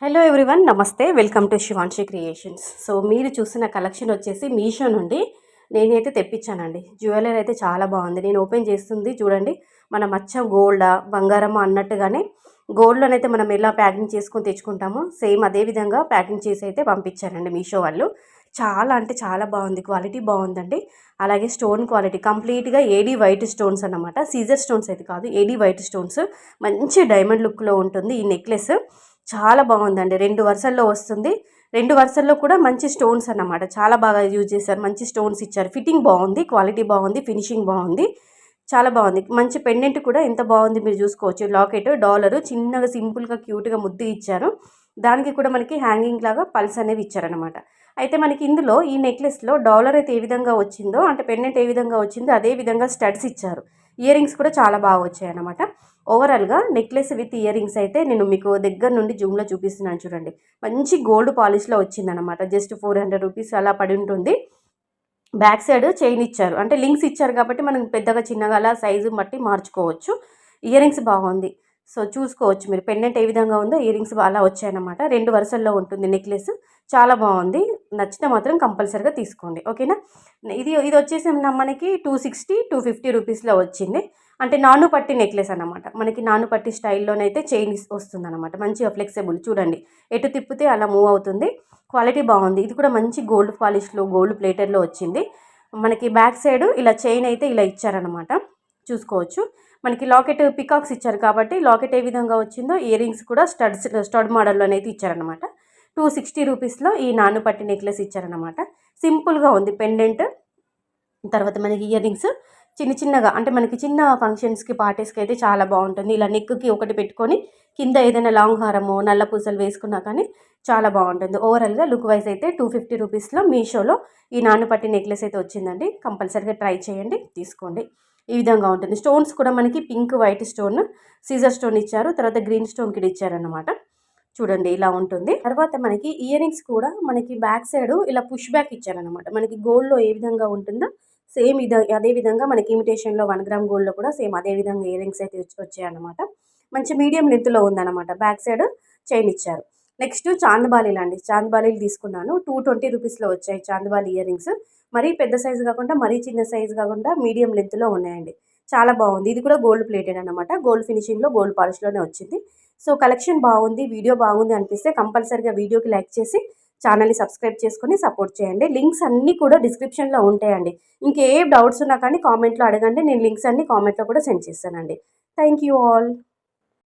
Hello everyone, నమస్తే. Welcome to Shivanshi creations. So మీరు చూసిన కలెక్షన్ వచ్చేసి మీషో నుండి నేనైతే తెప్పించానండి. జ్యువెలరీ అయితే చాలా బాగుంది. నేను ఓపెన్ చేస్తుంది చూడండి. మన మచ్చ గోల్డా బంగారమా అన్నట్టుగానే గోల్డ్లోనైతే మనం ఎలా ప్యాకింగ్ చేసుకొని తెచ్చుకుంటామో సేమ్ అదే విధంగా ప్యాకింగ్ చేసి అయితే పంపించారండి మీషో వాళ్ళు. చాలా అంటే చాలా బాగుంది, క్వాలిటీ బాగుందండి. అలాగే స్టోన్ క్వాలిటీ కంప్లీట్గా ఏడీ వైట్ స్టోన్స్ అన్నమాట. సీజర్ స్టోన్స్ అయితే కాదు, ఏడీ వైట్ స్టోన్స్. మంచి డైమండ్ లుక్లో ఉంటుంది ఈ నెక్లెస్. చాలా బాగుందండి. 2 వరుసల్లో వస్తుంది. 2 వరుసల్లో కూడా మంచి స్టోన్స్ అన్నమాట. చాలా బాగా యూజ్ చేశారు. మంచి స్టోన్స్ ఇచ్చారు. ఫిట్టింగ్ బాగుంది, క్వాలిటీ బాగుంది, ఫినిషింగ్ బాగుంది. చాలా బాగుంది. మంచి పెండెంట్ కూడా ఎంత బాగుంది మీరు చూసుకోవచ్చు. లాకెట్ డాలరు చిన్నగా సింపుల్గా క్యూట్గా ముద్దు ఇచ్చారు. దానికి కూడా మనకి హ్యాంగింగ్ లాగా పల్స్ అనేవి ఇచ్చారనమాట. అయితే మనకి ఇందులో ఈ నెక్లెస్లో డాలర్ అయితే ఏ విధంగా వచ్చిందో, అంటే పెండెంట్ ఏ విధంగా వచ్చిందో అదే విధంగా స్టడ్స్ ఇచ్చారు. ఇయర్ రింగ్స్ కూడా చాలా బాగా వచ్చాయి అనమాట. ఓవరాల్గా నెక్లెస్ విత్ ఇయర్ రింగ్స్ అయితే నేను మీకు దగ్గర నుండి జూమ్లో చూపిస్తున్నాను చూడండి. మంచి గోల్డ్ పాలిష్లో వచ్చిందనమాట. జస్ట్ 400 రూపీస్ అలా పడి ఉంటుంది. బ్యాక్ సైడ్ చైన్ ఇచ్చారు, అంటే లింక్స్ ఇచ్చారు కాబట్టి మనం పెద్దగా చిన్నగా అలా సైజు బట్టి మార్చుకోవచ్చు. ఇయర్ రింగ్స్ బాగుంది. సో చూసుకోవచ్చు మీరు, పెండెంట్ ఏ విధంగా ఉందో ఇయర్ రింగ్స్ అలా వచ్చాయన్నమాట. 2 వరుసల్లో ఉంటుంది నెక్లెస్. చాలా బాగుంది. నచ్చితే మాత్రం కంపల్సరీగా తీసుకోండి, ఓకేనా. ఇది ఇది వచ్చేసి మనకి 260, 250 రూపీస్లో వచ్చింది. అంటే నాను పట్టి నెక్లెస్ అన్నమాట. మనకి నాను పట్టి స్టైల్లోనైతే చైన్ వస్తుందన్నమాట. మంచిగా ఫ్లెక్సిబుల్ చూడండి, ఎటు తిప్పితే అలా మూవ్ అవుతుంది. క్వాలిటీ బాగుంది. ఇది కూడా మంచి గోల్డ్ పాలిష్లో గోల్డ్ ప్లేటెడ్లో వచ్చింది. మనకి బ్యాక్ సైడ్ ఇలా చైన్ అయితే ఇలా ఇచ్చారనమాట, చూసుకోవచ్చు. మనకి లాకెట్ పికాక్స్ ఇచ్చారు కాబట్టి లాకెట్ ఏ విధంగా వచ్చిందో ఇయర్ రింగ్స్ కూడా స్టడ్ మోడల్లోనైతే ఇచ్చారనమాట. 260 రూపీస్లో ఈ నాను పట్టి నెక్లెస్ ఇచ్చారనమాట. సింపుల్గా ఉంది పెండెంట్. తర్వాత మనకి ఇయర్ రింగ్స్ చిన్న చిన్నగా, అంటే మనకి చిన్న ఫంక్షన్స్కి పార్టీస్కి అయితే చాలా బాగుంటుంది. ఇలా నెక్కి ఒకటి పెట్టుకొని కింద ఏదైనా లాంగ్ హారమో నల్ల పూసలు వేసుకున్నా కానీ చాలా బాగుంటుంది. ఓవరాల్గా లుక్ వైజ్ అయితే 250 రూపీస్లో మీషోలో ఈ నానుపట్టి నెక్లెస్ అయితే వచ్చిందండి. కంపల్సరీగా ట్రై చేయండి, తీసుకోండి. ఈ విధంగా ఉంటుంది. స్టోన్స్ కూడా మనకి పింక్ వైట్ స్టోన్, సీజర్ స్టోన్ ఇచ్చారు. తర్వాత గ్రీన్ స్టోన్ కిడ్ ఇచ్చారన్నమాట. చూడండి ఇలా ఉంటుంది. తర్వాత మనకి ఇయర్ రింగ్స్ కూడా మనకి బ్యాక్ సైడ్ ఇలా పుష్ బ్యాక్ ఇచ్చారనమాట. మనకి గోల్డ్లో ఏ విధంగా ఉంటుందో సేమ్ అదే విధంగా మనకి ఇమిటేషన్లో 1 గ్రామ్ గోల్డ్లో కూడా సేమ్ అదే విధంగా ఇయర్ రింగ్స్ అయితే వచ్చాయన్నమాట. మంచి మీడియం లెంత్లో ఉందన్నమాట. బ్యాక్ సైడ్ చైన్ ఇచ్చారు. నెక్స్ట్ చాందబాలీలు అండి. చాందబాలీలు తీసుకున్నాను. 220 రూపీస్లో వచ్చాయి చాందబాలి ఇయర్ రింగ్స్. మరీ పెద్ద సైజు కాకుండా మరీ చిన్న సైజు కాకుండా మీడియం లెంత్లో ఉన్నాయండి. చాలా బాగుంది. ఇది కూడా గోల్డ్ ప్లేటెడ్ అనమాట. గోల్డ్ ఫినిషింగ్లో గోల్డ్ పాలిష్లోనే వచ్చింది. సో కలెక్షన్ బాగుంది, వీడియో బాగుంది అనిపిస్తే కంపల్సరీగా వీడియోకి లైక్ చేసి ఛానల్ని సబ్స్క్రైబ్ చేసుకొని సపోర్ట్ చేయండి. లింక్స్ అన్నీ కూడా డిస్క్రిప్షన్లో ఉంటాయండి. ఇంకే డౌట్స్ ఉన్నా కానీ కామెంట్లో అడగండి. నేను లింక్స్ అన్నీ కామెంట్లో కూడా సెండ్ చేస్తానండి. Thank you all.